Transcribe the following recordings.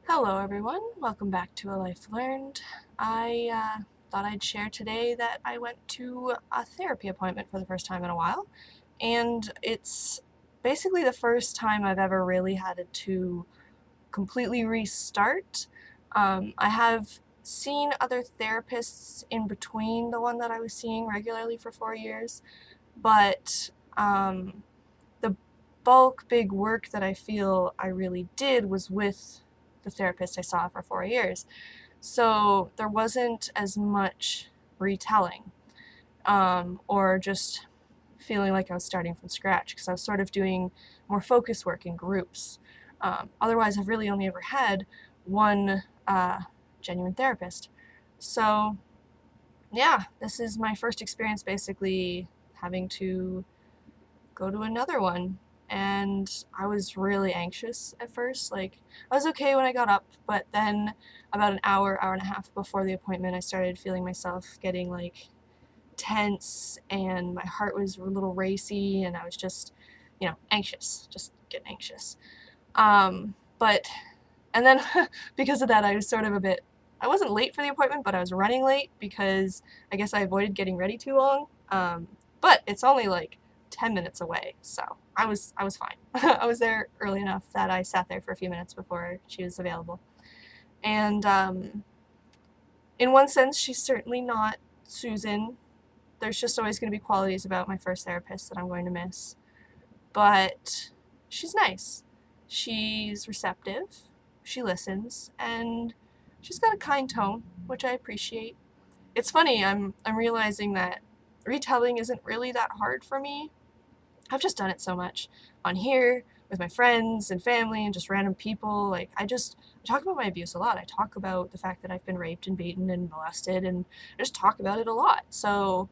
Hello everyone, welcome back to ALifeLearned. I thought I'd share today that I went to a therapy appointment for the first time in a while, and it's basically the first time I've ever really had to completely restart. I have seen other therapists in between the one that I was seeing regularly for 4 years, but the bulk big work that I feel I really did was with the therapist I saw for 4 years. So there wasn't as much retelling or just feeling like I was starting from scratch because I was sort of doing more focus work in groups. Otherwise, I've really only ever had one genuine therapist. So yeah, this is my first experience basically having to go to another one. And I was really anxious at first. Like, I was okay when I got up, but then about an hour, hour and a half before the appointment, I started feeling myself getting like tense, and my heart was a little racy, and I was just, anxious, just getting anxious. But, and then because of that, I was sort of I wasn't late for the appointment, but I was running late because I guess I avoided getting ready too long. But it's only like 10 minutes away, so I was fine. I was there early enough that I sat there for a few minutes before she was available. And in one sense, she's certainly not Susan. There's just always going to be qualities about my first therapist that I'm going to miss. But she's nice. She's receptive. She listens, and she's got a kind tone, which I appreciate. It's funny, I'm realizing that retelling isn't really that hard for me. I've just done it so much on here with my friends and family and just random people. Like, I talk about my abuse a lot. I talk about the fact that I've been raped and beaten and molested, and I just talk about it a lot. So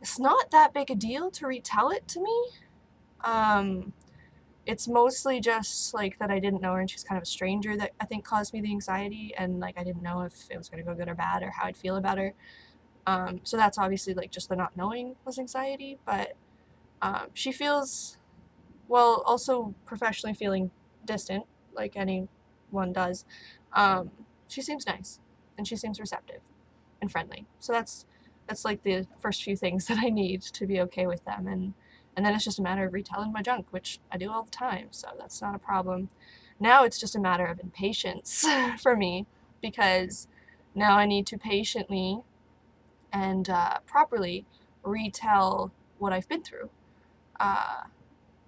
it's not that big a deal to retell it to me. It's mostly just like that I didn't know her and she's kind of a stranger that I think caused me the anxiety, and like I didn't know if it was going to go good or bad or how I'd feel about her. So that's obviously like just the not knowing was anxiety, but she feels, well, also professionally feeling distant, like anyone does. Um, she seems nice, and she seems receptive and friendly. So that's like the first few things that I need to be okay with them, and then it's just a matter of retelling my junk, which I do all the time, so that's not a problem. Now it's just a matter of impatience for me, because now I need to patiently and properly retell what I've been through. Uh,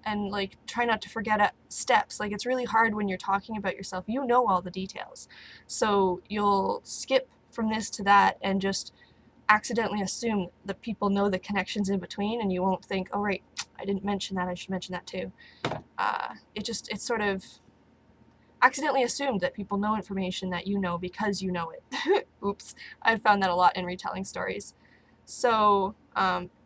and like try not to forget steps. Like, it's really hard when you're talking about yourself. You know all the details. So you'll skip from this to that and just accidentally assume that people know the connections in between, and you won't think, oh right, I didn't mention that, I should mention that too. It's sort of accidentally assumed that people know information that you know because you know it. Oops. I've found that a lot in retelling stories. So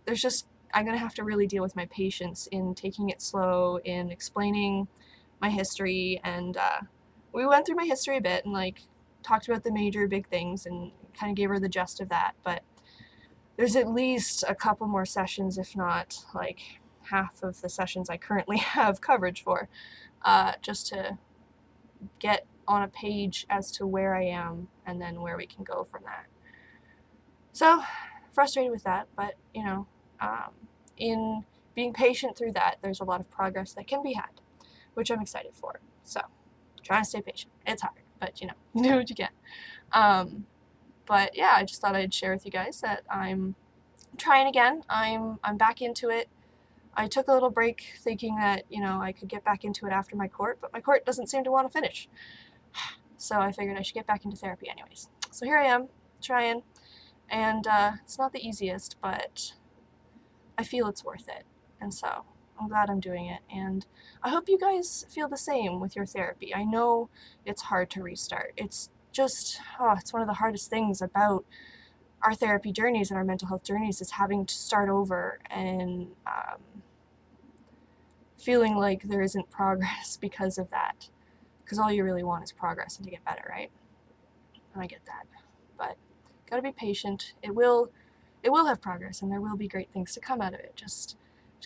there's just, I'm going to have to really deal with my patience in taking it slow, in explaining my history, and we went through my history a bit and like talked about the major big things and kind of gave her the gist of that, but there's at least a couple more sessions, if not like half of the sessions I currently have coverage for, just to get on a page as to where I am and then where we can go from that. So frustrated with that, but in being patient through that, there's a lot of progress that can be had, which I'm excited for. So trying to stay patient. It's hard, but you do what you can. But yeah, I just thought I'd share with you guys that I'm trying again. I'm back into it. I took a little break thinking that, I could get back into it after my court, but my court doesn't seem to want to finish. So I figured I should get back into therapy anyways. So here I am, trying, and it's not the easiest, but I feel it's worth it. And so I'm glad I'm doing it, and I hope you guys feel the same with your therapy. I know it's hard to restart. It's just, it's one of the hardest things about our therapy journeys and our mental health journeys is having to start over and feeling like there isn't progress because of that. Because all you really want is progress and to get better, right? And I get that. But gotta be patient. It will have progress, and there will be great things to come out of it. Just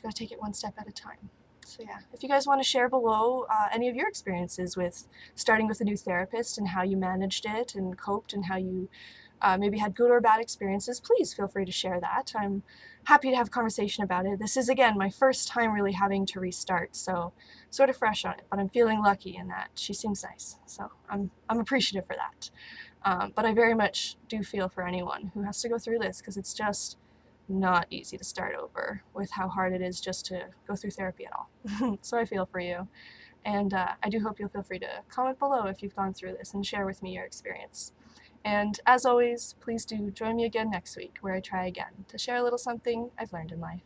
gotta take it one step at a time. So yeah, if you guys want to share below any of your experiences with starting with a new therapist and how you managed it and coped and how you maybe had good or bad experiences, please feel free to share that. I'm happy to have a conversation about it. This is, again, my first time really having to restart, so sort of fresh on it, but I'm feeling lucky in that she seems nice, so I'm appreciative for that. But I very much do feel for anyone who has to go through this, because it's just not easy to start over with how hard it is just to go through therapy at all. So I feel for you. And I do hope you'll feel free to comment below if you've gone through this and share with me your experience. And as always, please do join me again next week where I try again to share a little something I've learned in life.